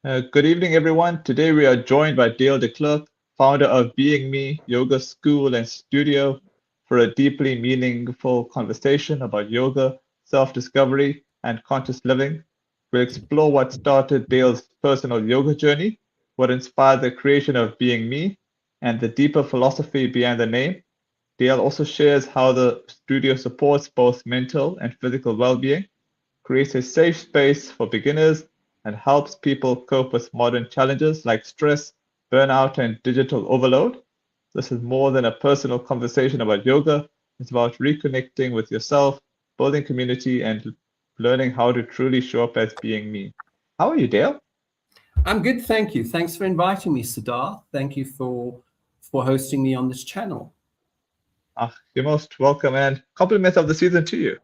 Good evening, everyone. Today we are joined by Dale de Klerk, founder of BEINGME Yoga School and Studio, for a deeply meaningful conversation about yoga, self-discovery, and conscious living. We'll explore what started Dale's personal yoga journey, what inspired the creation of BEINGME, and the deeper philosophy behind the name. Dale also shares how the studio supports both mental and physical well-being, creates a safe space for beginners, and helps people cope with modern challenges like stress, burnout, and digital overload. This is more than a personal conversation about yoga. It's about reconnecting with yourself, building community, and learning how to truly show up as being me. How are you, Dale? I'm good, thank you. Thanks for inviting me, Siddharth. Thank you for hosting me on this channel. You're most welcome, and compliments of the season to you.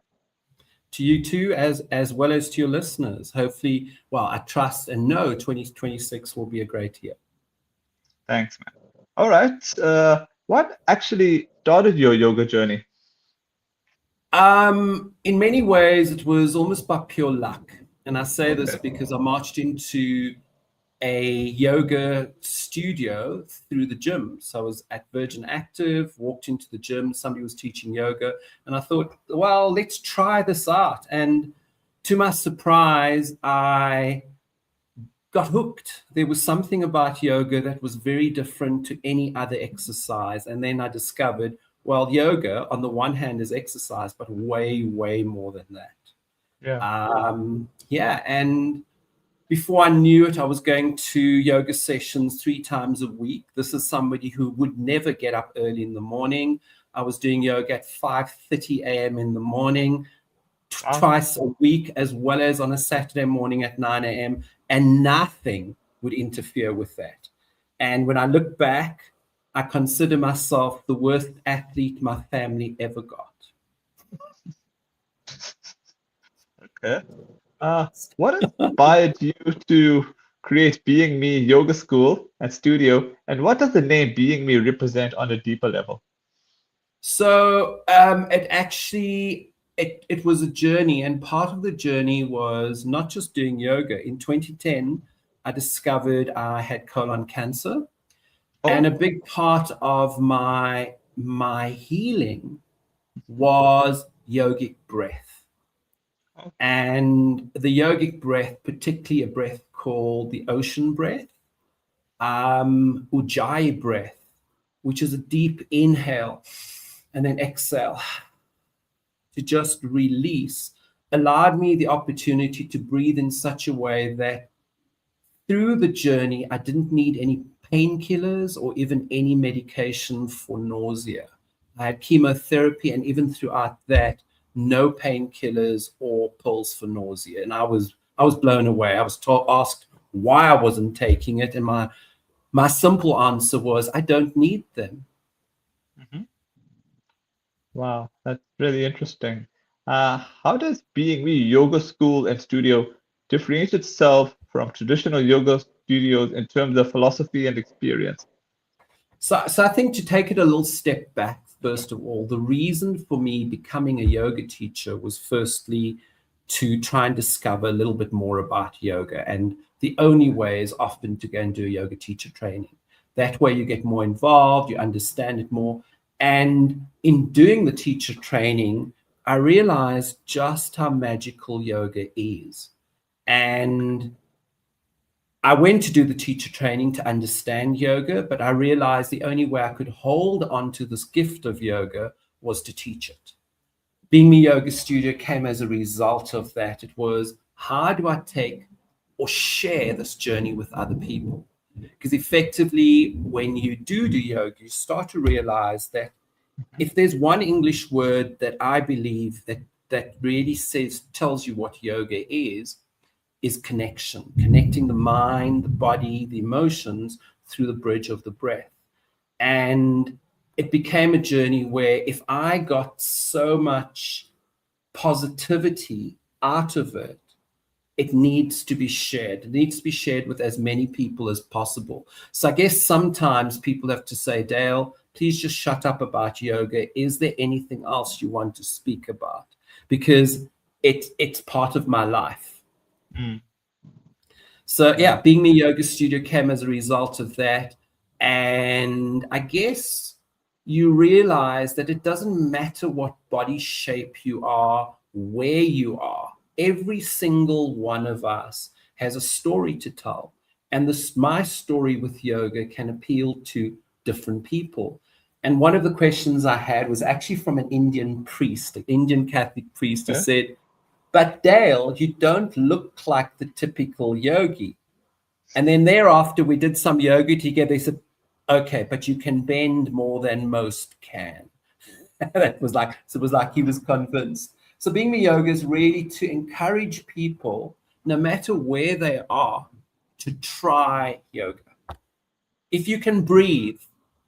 To you too, as well as to your listeners. Hopefully, well, I trust and know 2026 will be a great year. Thanks, man. All right. What actually started your yoga journey? In many ways, it was almost by pure luck. And I say this Okay. because I marched into a yoga studio through the gym. So I was at Virgin Active, walked into the gym, somebody was teaching yoga, and I thought, well, let's try this out. And to my surprise, I got hooked. There was something about yoga that was very different to any other exercise. And then I discovered, well, yoga on the one hand is exercise, but way, way more than that. Yeah. Yeah, and before I knew it, I was going to yoga sessions 3 times a week. This is somebody who would never get up early in the morning. I was doing yoga at 5:30 a.m. in the morning, Wow. twice a week, as well as on a Saturday morning at 9 a.m. And nothing would interfere with that. And when I look back, I consider myself the worst athlete my family ever got. Okay. What inspired you to create Being Me Yoga School and Studio, and what does the name Being Me represent on a deeper level? So it was a journey, and part of the journey was not just doing yoga. In 2010, I discovered I had colon cancer, and Oh, a big part of my healing was yogic breath. oh, And the yogic breath, particularly a breath called the ocean breath, Ujjayi breath, which is a deep inhale and then exhale to just release, allowed me the opportunity to breathe in such a way that through the journey, I didn't need any painkillers or even any medication for nausea. I had chemotherapy, and even throughout that, no painkillers or pills for nausea. And I was blown away. I was asked why I wasn't taking it, and my simple answer was, I don't need them. mhm. Wow, that's really interesting. How does Being Me Yoga School and Studio differentiate itself from traditional yoga studios in terms of philosophy and experience? So I think to take it a little step back, first of all, the reason for me becoming a yoga teacher was firstly to try and discover a little bit more about yoga. And the only way is often to go and do a yoga teacher training. That way you get more involved, you understand it more. And in doing the teacher training, I realized just how magical yoga is. And I went to do the teacher training to understand yoga, but I realized the only way I could hold on to this gift of yoga was to teach it. Being Me Yoga Studio came as a result of that. It was, how do I take or share this journey with other people? Because effectively, when you do yoga, you start to realize that if there's one English word that I believe that really tells you what yoga is connection, connecting the mind, the body, the emotions through the bridge of the breath. And it became a journey where if I got so much positivity out of it, it needs to be shared. It needs to be shared with as many people as possible. So I guess sometimes people have to say, Dale, please just shut up about yoga. Is there anything else you want to speak about? Because it's part of my life. Mm. So Yeah. BEINGME Yoga Studio came as a result of that. And I guess you realize that it doesn't matter what body shape you are, where you are. Every single one of us has a story to tell. And my story with yoga can appeal to different people. And one of the questions I had was actually from an Indian priest, an Indian Catholic priest, who Yeah. said, "But Dale, you don't look like the typical yogi." And then thereafter, we did some yoga together. He said, "Okay, but you can bend more than most can." That was like, so it was like he was convinced. So BEINGME Yoga is really to encourage people, no matter where they are, to try yoga. If you can breathe,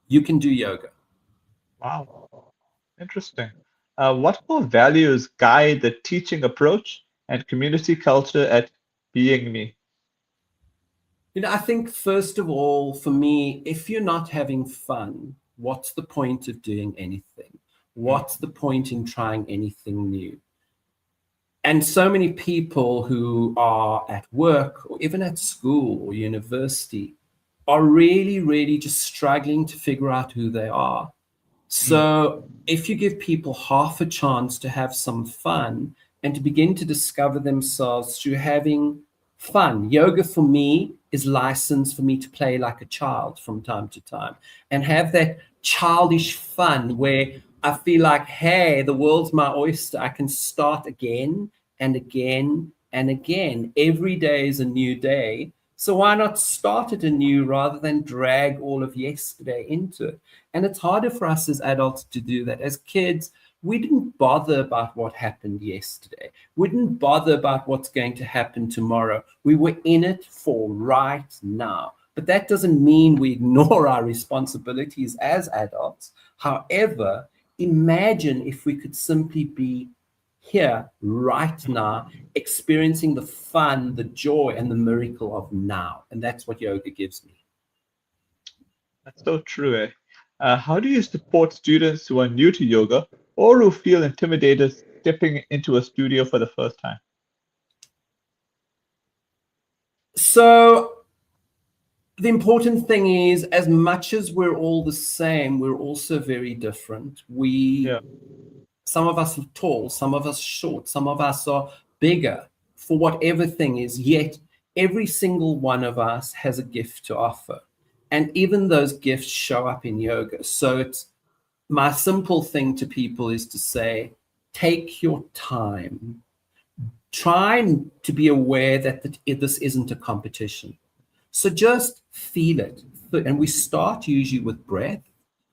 you can do yoga. Wow. Interesting. What core values guide the teaching approach and community culture at Being Me? I think first of all, for me, if you're not having fun, what's the point of doing anything? Mm. What's the point in trying anything new? And so many people who are at work or even at school or university are really, really just struggling to figure out who they are. Mm. So if you give people half a chance to have some fun and to begin to discover themselves through having fun, yoga for me is license for me to play like a child from time to time and have that childish fun where I feel like, hey, the world's my oyster. I can start again and again and again. Every day is a new day. So why not start it anew rather than drag all of yesterday into it? And it's harder for us as adults to do that. As kids, we didn't bother about what happened yesterday. We didn't bother about what's going to happen tomorrow. We were in it for right now. But that doesn't mean we ignore our responsibilities as adults. However, imagine if we could simply be here right now, experiencing the fun, the joy, and the miracle of now. And that's what yoga gives me. That's so true, eh? How do you support students who are new to yoga or who feel intimidated stepping into a studio for the first time? So the important thing is, as much as we're all the same, we're also very different. Yeah. Some of us are tall, some of us short, some of us are bigger, for whatever thing is, yet every single one of us has a gift to offer. And even those gifts show up in yoga. So it's my simple thing to people is to say, take your time. Try to be aware that this isn't a competition. So just feel it. And we start usually with breath.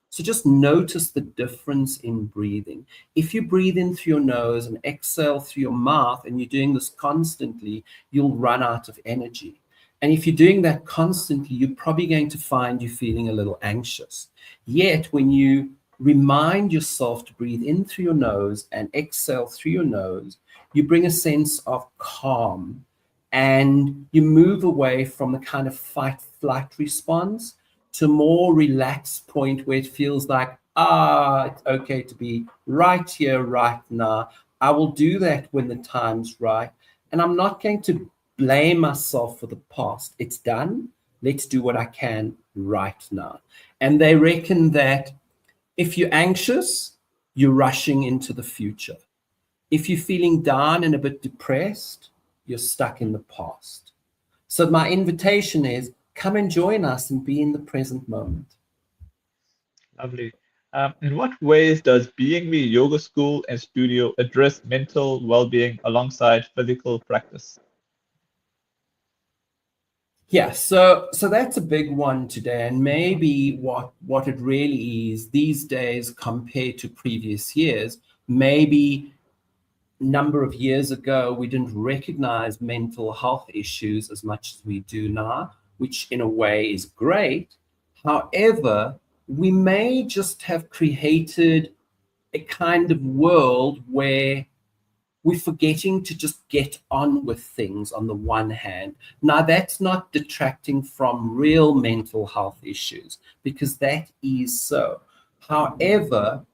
So just notice the difference in breathing. If you breathe in through your nose and exhale through your mouth, and you're doing this constantly, you'll run out of energy. And if you're doing that constantly, you're probably going to find you feeling a little anxious. Yet when you remind yourself to breathe in through your nose and exhale through your nose, you bring a sense of calm and you move away from the kind of fight flight response to a more relaxed point where it feels like, it's okay to be right here, right now. I will do that when the time's right. And I'm not going to blame myself for the past. It's done. Let's do what I can right now. And they reckon that if you're anxious, you're rushing into the future. If you're feeling down and a bit depressed, you're stuck in the past. So my invitation is come and join us and be in the present moment. Lovely. In what ways does Being Me Yoga School and Studio address mental well-being alongside physical practice? Yeah, so that's a big one today, and maybe what it really is these days compared to previous years. Maybe number of years ago we didn't recognize mental health issues as much as we do now, which in a way is great. However, we may just have created a kind of world where we're forgetting to just get on with things on the one hand. Now, that's not detracting from real mental health issues, because that is so. However,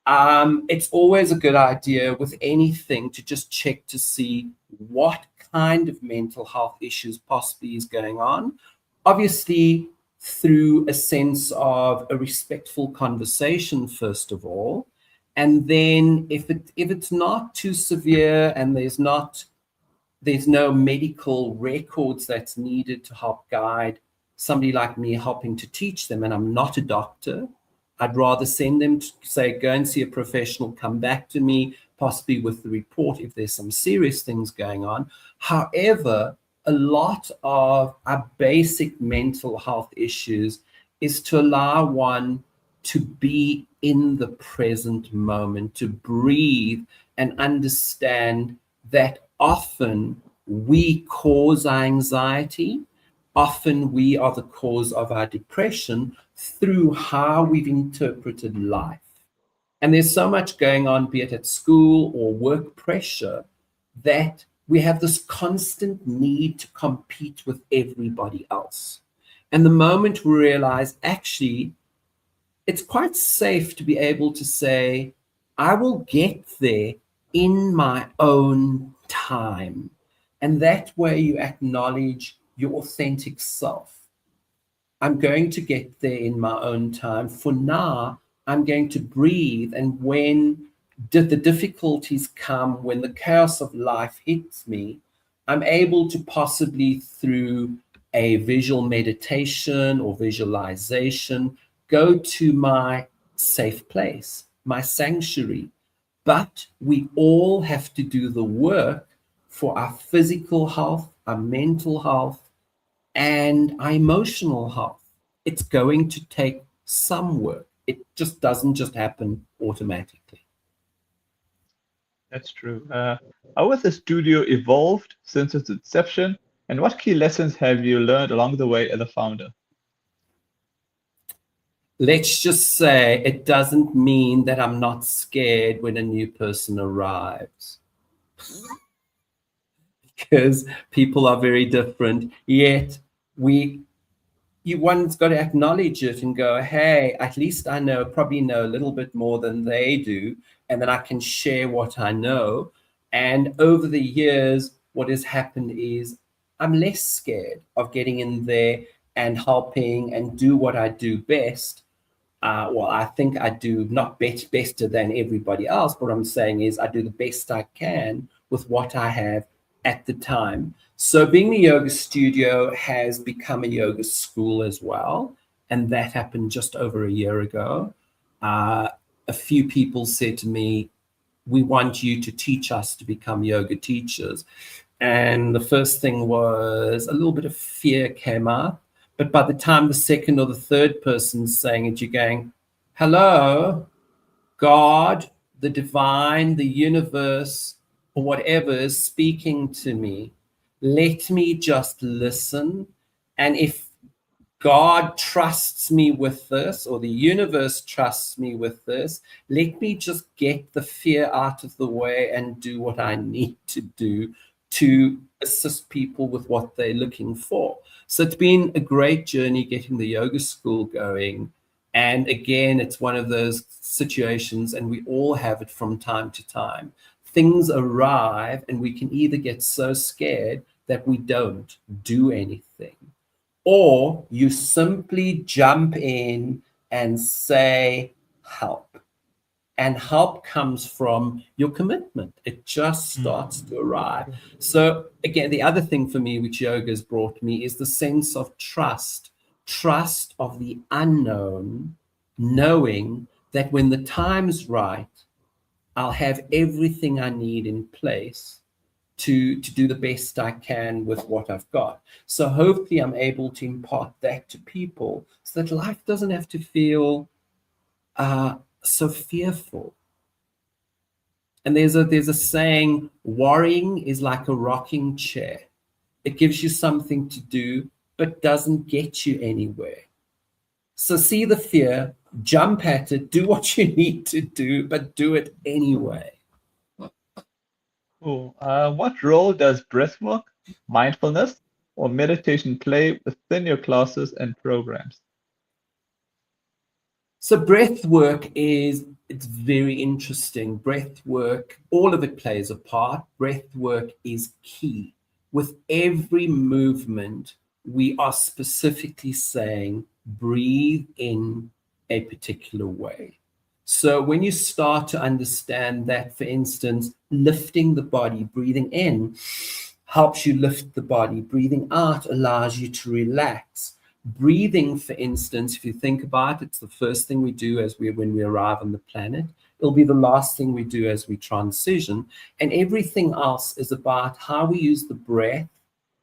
it's always a good idea with anything to just check to see what kind of mental health issues possibly is going on. Obviously, through a sense of a respectful conversation, first of all. And then if it's not too severe and there's no medical records that's needed to help guide somebody like me helping to teach them, and I'm not a doctor, I'd rather send them to say, go and see a professional, come back to me, possibly with the report if there's some serious things going on. However, a lot of our basic mental health issues is to allow one to be in the present moment, to breathe and understand that often we cause our anxiety. Often we are the cause of our depression through how we've interpreted life. And there's so much going on, be it at school or work pressure, that we have this constant need to compete with everybody else. And the moment we realize, actually, it's quite safe to be able to say, I will get there in my own time. And that way you acknowledge your authentic self. I'm going to get there in my own time. For now, I'm going to breathe. And when the difficulties come, when the chaos of life hits me, I'm able to possibly, through a visual meditation or visualization, go to my safe place, my sanctuary. But we all have to do the work for our physical health, our mental health, and our emotional health. It's going to take some work. It just doesn't just happen automatically. That's true. How has the studio evolved since its inception, and what key lessons have you learned along the way as a founder? Let's just say it doesn't mean that I'm not scared when a new person arrives. Because people are very different, yet one's got to acknowledge it and go, hey, at least I probably know a little bit more than they do, and then I can share what I know. And over the years, what has happened is I'm less scared of getting in there and helping and do what I do best. Well, I think I do not better than everybody else. What I'm saying is I do the best I can with what I have at the time. So BEINGME Yoga Studio has become a yoga school as well. And that happened just over a year ago. A few people said to me, we want you to teach us to become yoga teachers. And the first thing was a little bit of fear came up. But by the time the second or the third person's saying it, you're going, hello, God, the divine, the universe, or whatever is speaking to me. Let me just listen. And if God trusts me with this, or the universe trusts me with this, let me just get the fear out of the way and do what I need to do to assist people with what they're looking for. So it's been a great journey getting the yoga school going. And again, it's one of those situations, and we all have it from time to time. Things arrive and we can either get so scared that we don't do anything, or you simply jump in and say, help. And help comes from your commitment. It just starts to arrive. So again, the other thing for me, which yoga has brought me, is the sense of trust of the unknown, knowing that when the time's right, I'll have everything I need in place to do the best I can with what I've got. So hopefully I'm able to impart that to people so that life doesn't have to feel so fearful. And there's a saying, worrying is like a rocking chair. It gives you something to do, but doesn't get you anywhere. So see the fear, jump at it, do what you need to do, but do it anyway. Cool. What role does breathwork, mindfulness, or meditation play within your classes and programs? So breath work it's very interesting. Breath work, all of it plays a part. Breath work is key. with every movement, we are specifically saying, breathe in a particular way. So when you start to understand that, for instance, lifting the body, breathing in helps you lift the body. Breathing out allows you to relax. Breathing, for instance, if you think about it, it's the first thing we do when we arrive on the planet. It'll be the last thing we do as we transition. And everything else is about how we use the breath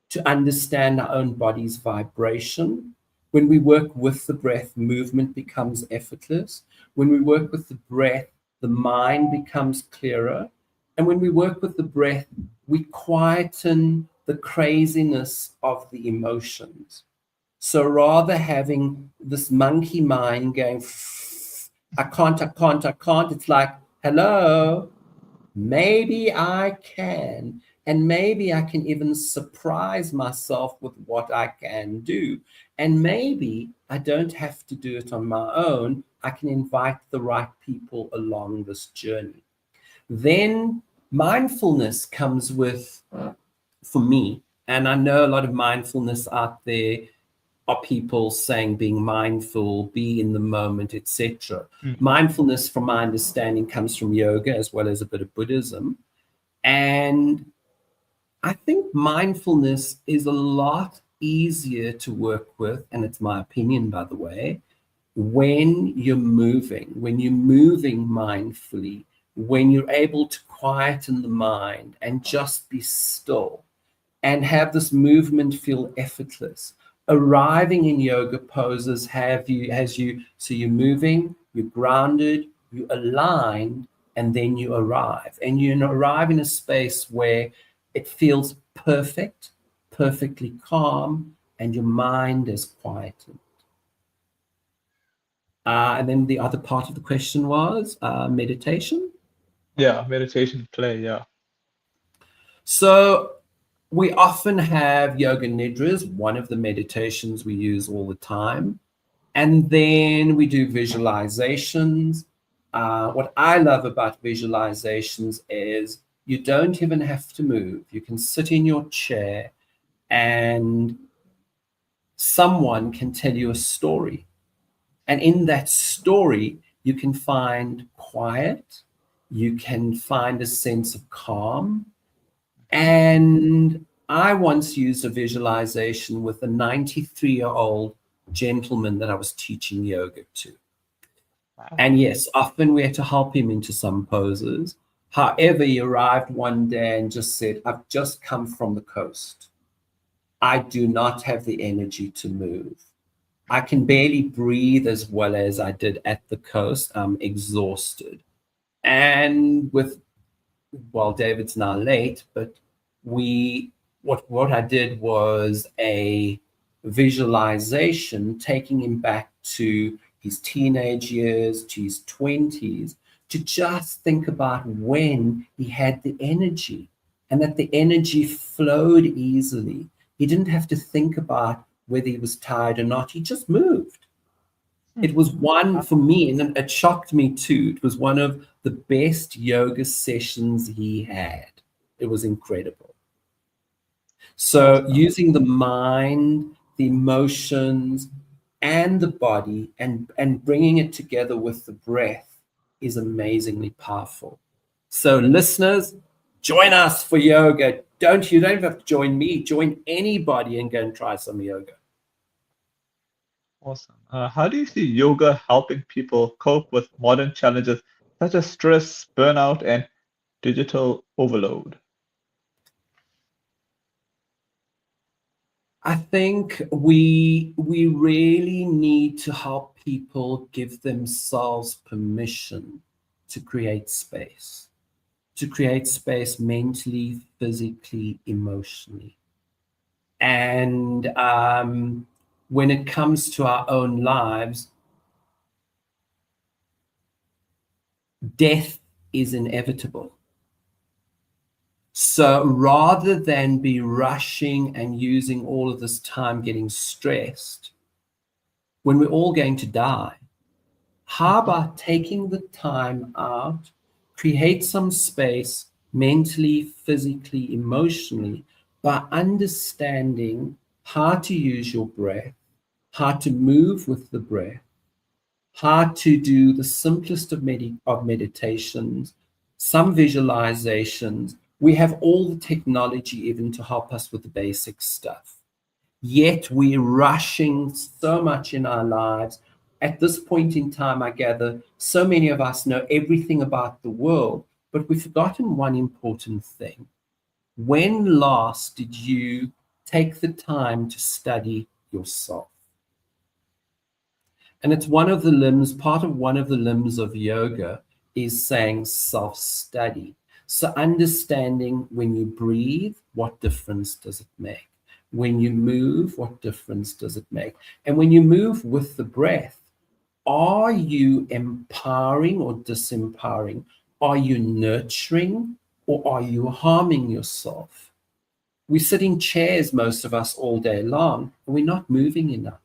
to understand our own body's vibration. When we work with the breath, movement becomes effortless. When we work with the breath, the mind becomes clearer. And when we work with the breath, we quieten the craziness of the emotions. So rather having this monkey mind going, I can't, it's like, hello, maybe I can. And maybe I can even surprise myself with what I can do. And maybe I don't have to do it on my own. I can invite the right people along this journey. Then mindfulness comes with, for me, and I know a lot of mindfulness out there are people saying being mindful, be in the moment, etc. Mindfulness, from my understanding, comes from yoga as well as a bit of Buddhism. And I think mindfulness is a lot easier to work with, and it's my opinion, by the way, when you're moving mindfully, when you're able to quieten the mind and just be still and have this movement feel effortless. Arriving in yoga poses so you're moving, you're grounded, you align, and then you arrive. And you arrive in a space where it feels perfect, perfectly calm, and your mind is quieted. And then the other part of the question was meditation. Yeah, meditation play, yeah. So we often have yoga nidras, one of the meditations we use all the time. And then we do visualizations. What I love about visualizations is you don't even have to move. You can sit in your chair and someone can tell you a story. And in that story, you can find quiet, you can find a sense of calm. And I once used a visualization with a 93-year-old gentleman that I was teaching yoga to. Wow. And yes, often we had to help him into some poses. However, he arrived one day and just said, I've just come from the coast. I do not have the energy to move. I can barely breathe as well as I did at the coast. I'm exhausted. And David's now late, but what I did was a visualization taking him back to his teenage years, to his 20s, to just think about when he had the energy and that the energy flowed easily. He didn't have to think about whether he was tired or not. He just moved. It was one, for me, and it shocked me too. It was one of the best yoga sessions he had. It was incredible. So using the mind, the emotions, and the body and bringing it together with the breath is amazingly powerful. So listeners, join us for yoga. You don't have to join me. Join anybody and go and try some yoga. Awesome. How do you see yoga helping people cope with modern challenges such as stress, burnout, and digital overload? I think we really need to help people give themselves permission to create space mentally, physically, emotionally. And when it comes to our own lives, death is inevitable. So rather than be rushing and using all of this time getting stressed, when we're all going to die, how about taking the time out, create some space mentally, physically, emotionally, by understanding how to use your breath, how to move with the breath, how to do the simplest of meditations, some visualizations. We have all the technology even to help us with the basic stuff. Yet we're rushing so much in our lives. At this point in time, I gather so many of us know everything about the world, but we've forgotten one important thing. When last did you take the time to study yourself? And it's one of the limbs, part of one of the limbs of yoga is saying self-study. So understanding when you breathe, what difference does it make? When you move, what difference does it make? And when you move with the breath, are you empowering or disempowering? Are you nurturing or are you harming yourself? We sit in chairs, most of us, all day long, and we're not moving enough.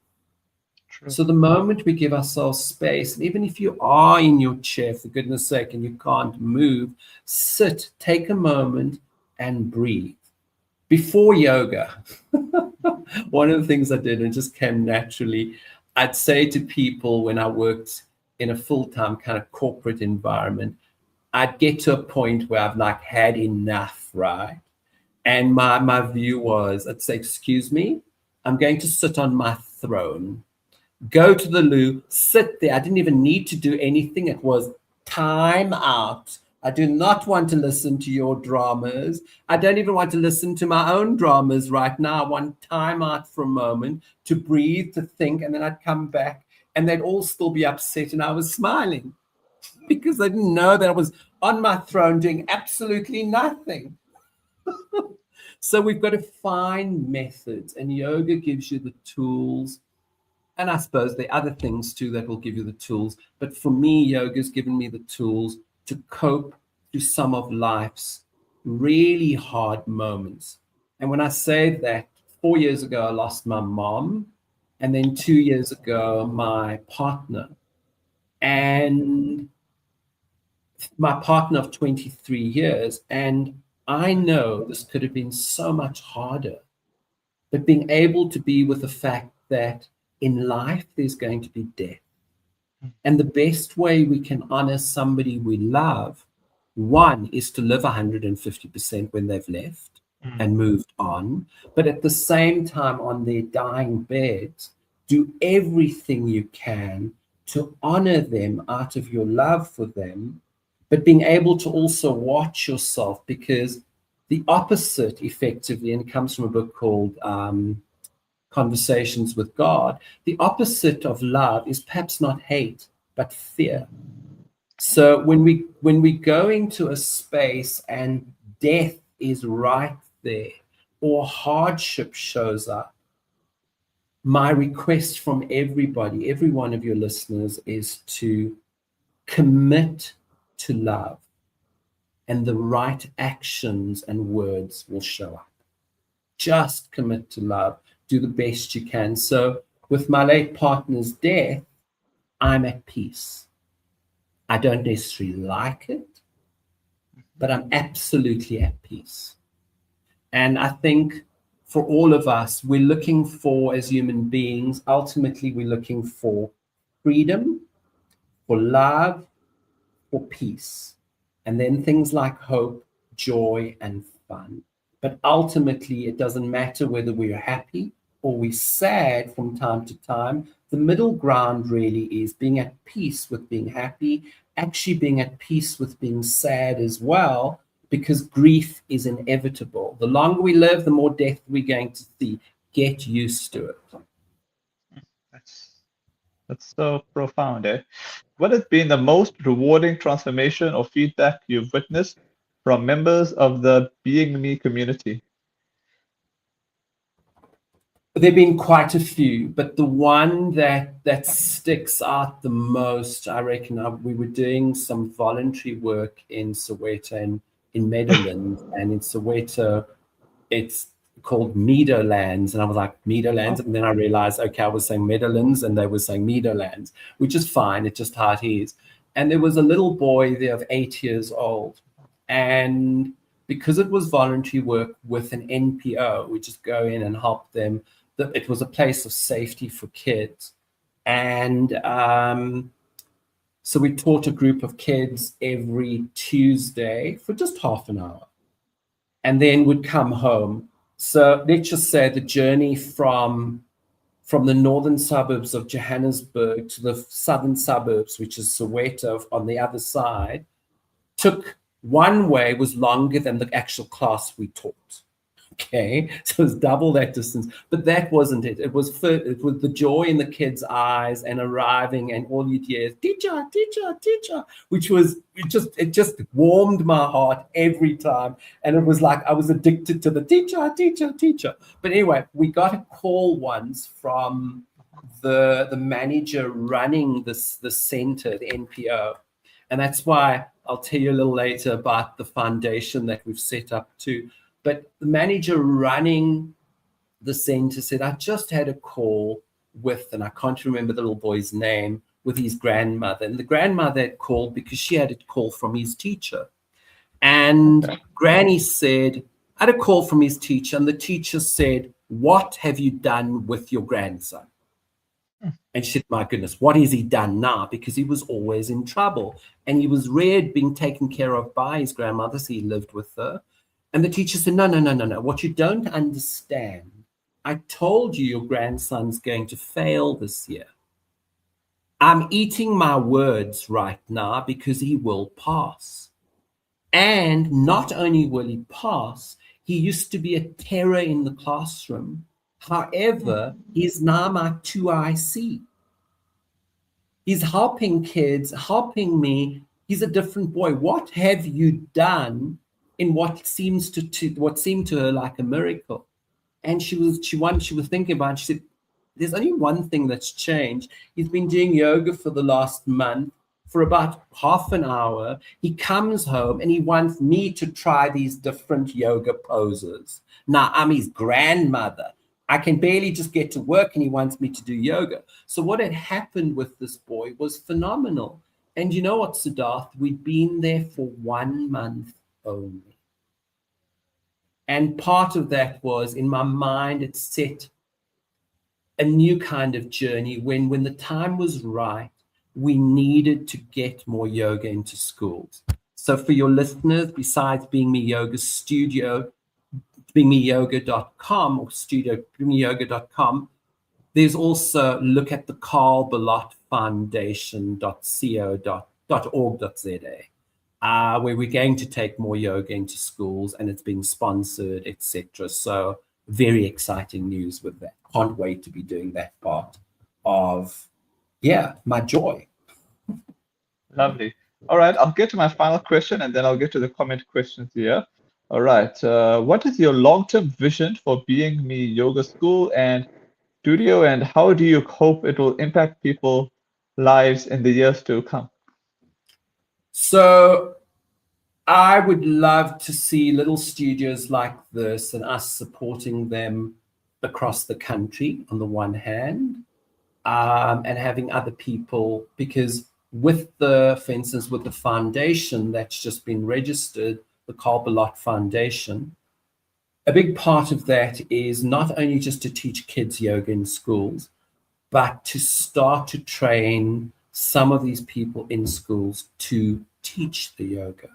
True. So the moment we give ourselves space, and even if you are in your chair, for goodness sake, and you can't move, sit, take a moment and breathe. Before yoga, one of the things I did, and just came naturally, I'd say to people when I worked in a full-time kind of corporate environment, I'd get to a point where I've like had enough, right? And my view was, I'd say, excuse me, I'm going to sit on my throne. Go to the loo, sit there. I didn't even need to do anything. It was time out. I do not want to listen to your dramas. I don't even want to listen to my own dramas right now. I want time out for a moment to breathe, to think, and then I'd come back and they'd all still be upset and I was smiling because they didn't know that I was on my throne doing absolutely nothing. So we've got to find methods, and yoga gives you the tools. And I suppose there are other things too that will give you the tools. But for me, yoga's given me the tools to cope through some of life's really hard moments. And when I say that, 4 years ago, I lost my mom. And then 2 years ago, my partner. And my partner of 23 years. And I know this could have been so much harder. But being able to be with the fact that in life, there's going to be death. And the best way we can honor somebody we love, one, is to live 150% when they've left and moved on. But at the same time, on their dying beds, do everything you can to honor them out of your love for them, but being able to also watch yourself, because the opposite, effectively, and it comes from a book called Conversations with God, the opposite of love is perhaps not hate, but fear. So when we go into a space and death is right there, or hardship shows up, my request from everybody, every one of your listeners, is to commit to love, and the right actions and words will show up. Just commit to love. Do the best you can. So with my late partner's death, I'm at peace. I don't necessarily like it, but I'm absolutely at peace. And I think for all of us, we're looking for, as human beings, ultimately we're looking for freedom, for love, for peace, and then things like hope, joy, and fun. But ultimately, it doesn't matter whether we're happy or we're sad from time to time. The middle ground really is being at peace with being happy, actually being at peace with being sad as well, because grief is inevitable. The longer we live, the more death we're going to see. Get used to it. That's so profound, eh? What has been the most rewarding transformation or feedback you've witnessed from members of the Being Me community? There have been quite a few, but the one that sticks out the most, I reckon, we were doing some voluntary work in Soweto and in Meadowlands, and in Soweto, it's called Meadowlands, and I was like, Meadowlands, and then I realized, okay, I was saying Meadowlands, and they were saying Meadowlands, which is fine, it's just how it is. And there was a little boy there of 8 years old, and because it was voluntary work with an NPO, we just go in and help them. It was a place of safety for kids. And so we taught a group of kids every Tuesday for just half an hour, and then would come home. So let's just say the journey from the northern suburbs of Johannesburg to the southern suburbs, which is Soweto on the other side, took one way was longer than the actual class we taught. Okay, so it's double that distance, but that wasn't it. It was the joy in the kids' eyes and arriving, and all you'd hear is teacher, teacher, teacher, it just warmed my heart every time, and it was like I was addicted to the teacher, teacher, teacher. But anyway, we got a call once from the manager running the center, the NPO, and that's why I'll tell you a little later about the foundation that we've set up too. But the manager running the center said, I just had a call with, and I can't remember the little boy's name, with his grandmother. And the grandmother had called because she had a call from his teacher. And Granny said, I had a call from his teacher, and the teacher said, what have you done with your grandson? And she said, my goodness, what has he done now? Because he was always in trouble. And he was reared, being taken care of by his grandmother, so he lived with her. And the teacher said, no. What you don't understand, I told you your grandson's going to fail this year. I'm eating my words right now because he will pass. And not only will he pass, he used to be a terror in the classroom. However, he's now my 2IC. He's helping kids, helping me. He's a different boy. What have you done in what seemed to her like a miracle? And she was thinking about it. She said, there's only one thing that's changed. He's been doing yoga for the last month for about half an hour. He comes home and he wants me to try these different yoga poses. Now I'm his grandmother. I can barely just get to work and he wants me to do yoga. So what had happened with this boy was phenomenal. And you know what, Siddharth? We'd been there for 1 month only. And part of that was, in my mind, it set a new kind of journey when the time was right, we needed to get more yoga into schools. So for your listeners, besides BEINGME Yoga Studio, BEINGMEYoga.com or studio BEINGMEYoga.com, there's also look at the Carl Ballot Foundation.co.org.za. Where we're going to take more yoga into schools, and it's being sponsored, etc. So very exciting news with that. Can't wait to be doing that part of, my joy. Lovely. All right, I'll get to my final question, and then I'll get to the comment questions here. All right, what is your long-term vision for BEINGME Yoga School and Studio, and how do you hope it will impact people's lives in the years to come? So I would love to see little studios like this and us supporting them across the country on the one hand, and having other people, because for instance, with the foundation that's just been registered, the Carl Ballot Foundation, a big part of that is not only just to teach kids yoga in schools, but to start to train some of these people in schools to teach the yoga.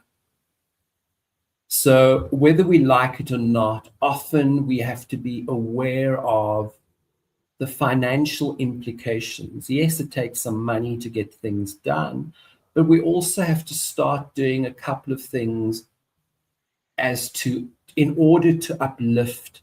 So whether we like it or not, often we have to be aware of the financial implications. Yes, it takes some money to get things done, but we also have to start doing a couple of things in order to uplift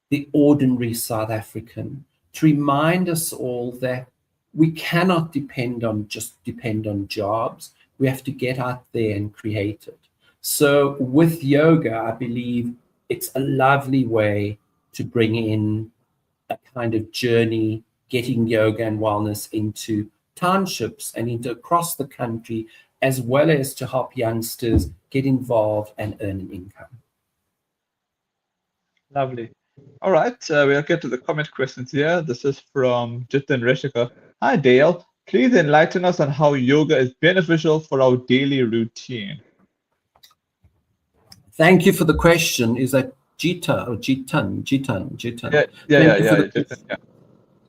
the ordinary South African, to remind us all that we cannot depend on jobs. We have to get out there and create it. So with yoga, I believe it's a lovely way to bring in a kind of journey, getting yoga and wellness into townships and into across the country, as well as to help youngsters get involved and earn an income. Lovely. All right, we'll get to the comment questions here. This is from Jitin Reshika. Hi, Dale. Please enlighten us on how yoga is beneficial for our daily routine. Thank you for the question. Is that Jita or Jitan? Jitan. Yeah, Thank you for the question. yeah.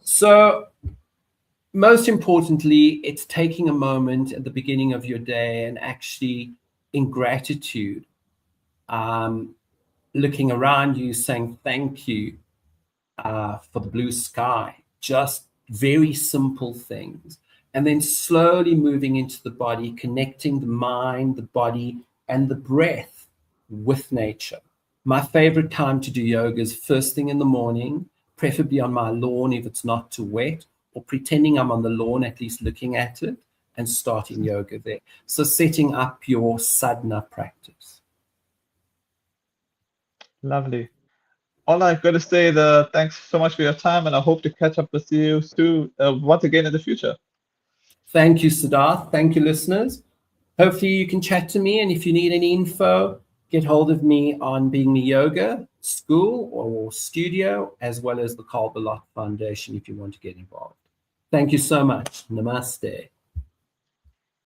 So, most importantly, it's taking a moment at the beginning of your day and actually, in gratitude, looking around you, saying thank you for the blue sky. Just very simple things. And then slowly moving into the body, connecting the mind, the body, and the breath with nature. My favorite time to do yoga is first thing in the morning, preferably on my lawn if it's not too wet, or pretending I'm on the lawn, at least looking at it, and starting yoga there. So setting up your sadhana practice. Lovely. All I've got to say is thanks so much for your time, and I hope to catch up with you soon, once again in the future. Thank you, Siddharth. Thank you, listeners. Hopefully you can chat to me, and if you need any info, get hold of me on BEINGME Yoga School or Studio, as well as the Carl Balot Foundation if you want to get involved. Thank you so much. Namaste.